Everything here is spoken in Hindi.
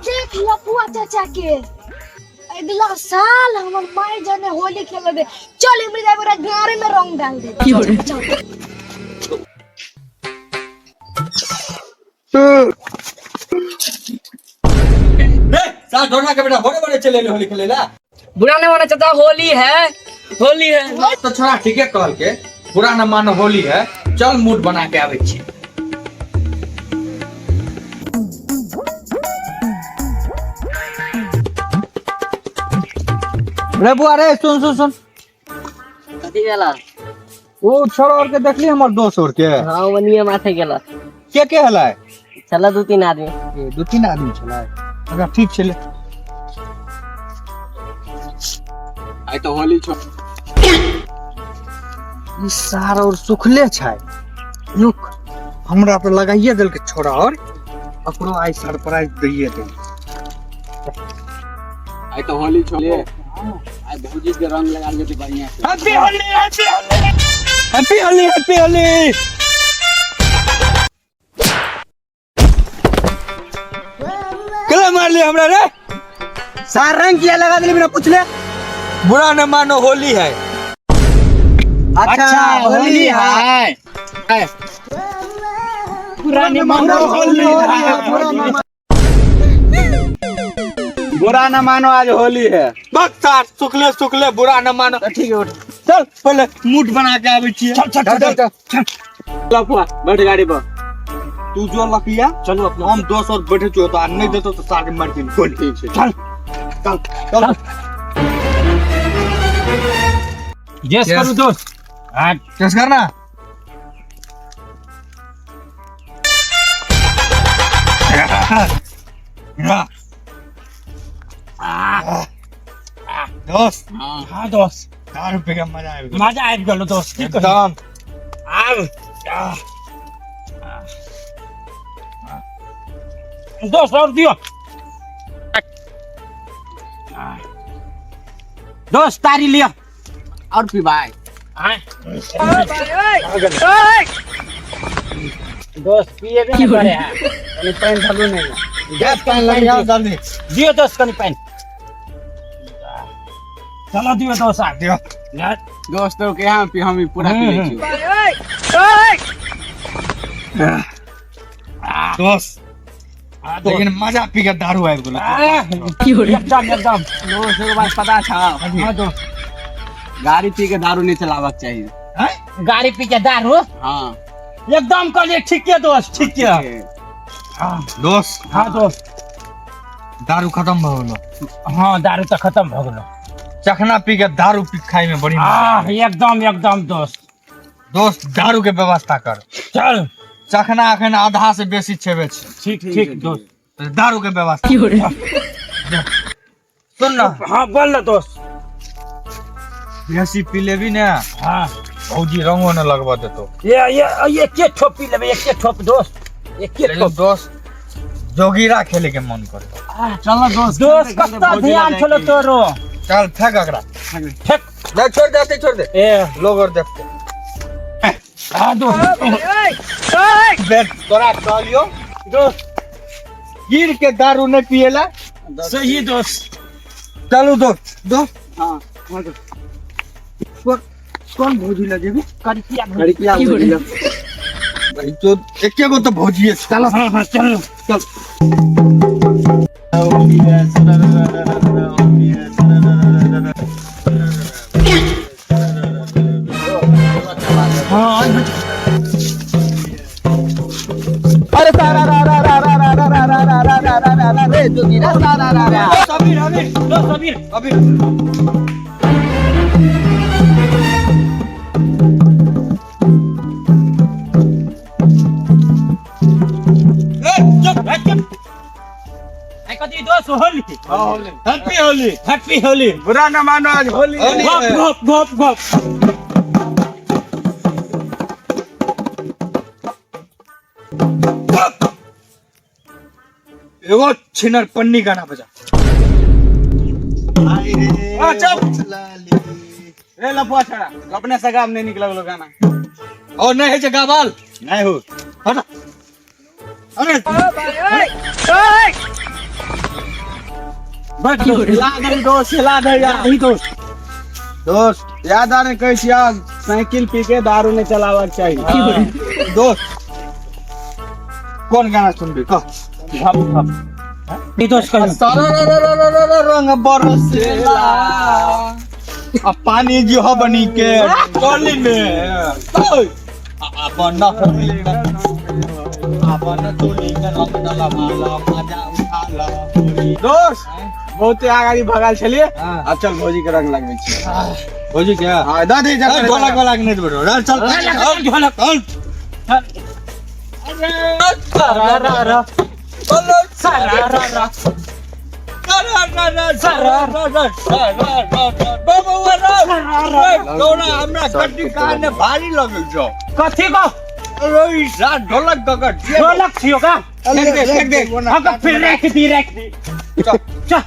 देख लपुआ चाचा के अगला साल हमर माई जाने होली खेले दे। चल इमरी जाए पूरा गारे में रंग डाल दे। साल ढोना के बेटा बड़े बड़े चले होली खेले ला। बुरा नहीं माना चाचा, होली है, होली है। तो छोड़ा ठीक है कहल के बुरा न मानो होली है। चल मूड बना के आवे छी। रे बुआ रे सुन सुन सुन कथी गेला? ओ छोड़ और के देखली हमर दोस्त और के। हां वनिए माथे गेला। के हलाय? चला दो तीन आदमी। ए दो तीन आदमी छलाय। अच्छा ठीक छले। आई तो होली छो। ई सार और सुखले छै। रुक हमरा पे लगाइए दिल के छोड़ा और अपनो आई सरप्राइज दइए दे। आई तो होली छोले। आई भौजी के रंग लगा देते बढ़िया से। Happy Holi happy Holi happy Holi happy Holi. कला मार ले हमरा रे। सार रंग किया लगा दिले बिना पूछले। बुरा न मानो होली है। अच्छा होली है। बुरा न मानो होली है। बुरा न मानो आज होली है। बक सार सुखले सुखले बुरा न मानो। ठीक है उठ। चल पहले मूड बना के आवे छी। चल चल चल लफुआ बैठ गाड़ी पर। तू जो लकिया चलो अपना हम 200 और बैठे छो तो नहीं देतो तो सारे मार के कोई ठीक है। चल चल चल यस करो दोस्त। हां कैस करना दोस्त। हां दोस्त दारू पे का मजा आएगा। मजा आ गेलो दोस्त। एकदम दोस्त और दियो दोस्त तारी लिया और पी भाई। दोस्त पिए भी नहीं पड़े हैं। कनी पानी डालो नहीं। गैस पानी लग गया जल्दी दियो दोस्त कनी पानी। चलो दियो दोस्त आ दियो। दोस्तों के यहाँ पे हम पूरा पी ले छी। दोस्त लेकिन मजा पी के दारू आए बोला। एकदम एकदम दोस्त के बात पता था। हां तो गाड़ी पी के दारू नहीं चलावक चाहिए। हैं गाड़ी पी के दारू। हां एकदम कहलिए ठीक है दोस्त ठीक है। दोस्त हां दोस्त दारू खत्म भ गेलो। हां दारू तो खत्म हो गेलो। चखना पी के दारू पी खाई में बड़ी मजा। एकदम एकदम दोस्त। दोस्त दारू के व्यवस्था कर। चल चखना अखन आधा से बेसी छेबे छै। ठीक ठीक दोस्त दारू के व्यवस्था सुन ना। हाँ बोल ना दोस्त। बेसी पी लेबी ने हाँ भौजी रंगो न लगवा देतो। ये के ठोप पी लेबे एक के ठोप दोस्त एक के लेकिन ठोप। दोस्त जोगीरा खेले के मन करे। चल ना दोस्त दोस्त कत्ता ध्यान छलो तोरो। चल फेंक अगरा फेंक ले छोड़ दे ए लोग और देखते। हां दोस्त बेट तोरा कहलियो दोस्त गिर के दारू नहीं पिएला। सही दोस्त। चलो दोस्त हां कौन भौजी लगेबी? कड़किया भौजी भाई तो एके गो तो भौजी है। चलो हां हां चल चल अरे सारा रा रा रा रा रा रा रा रा रा रा रा रा रा रा रे जोगीरा सारा रा रा। सबीर अभी कति दोस्त होली। हैप्पी होली बुरा न मानो आज होली। गप गप गप गप। एगो छिनर पन्नी गाना बजा। ए लफुआ छड़ा अपने से गाम नहीं निकल गाना। और नहीं है जगह बाल नहीं हो हटा अरे दोस्त याद आने कैसी साइकिल पी के दारू नहीं चलावा चाहिए। दोस्त कौन गाना सुन भी कह रंग बरसेला अब पानी जो हो बनी के टोली में अपन टोली में रंग डाला माला मजा उठाला। दोस्त बहुते आगाड़ी भगाल चलिए अब चल भौजी के रंग लगवे छी। भौजी क्या हां दादी जब ढोलक वालक नहीं बैठो चल ढोलक भारी लगे छो कथी को ढोलक ढोलक थियो का देख फिर रख दी चल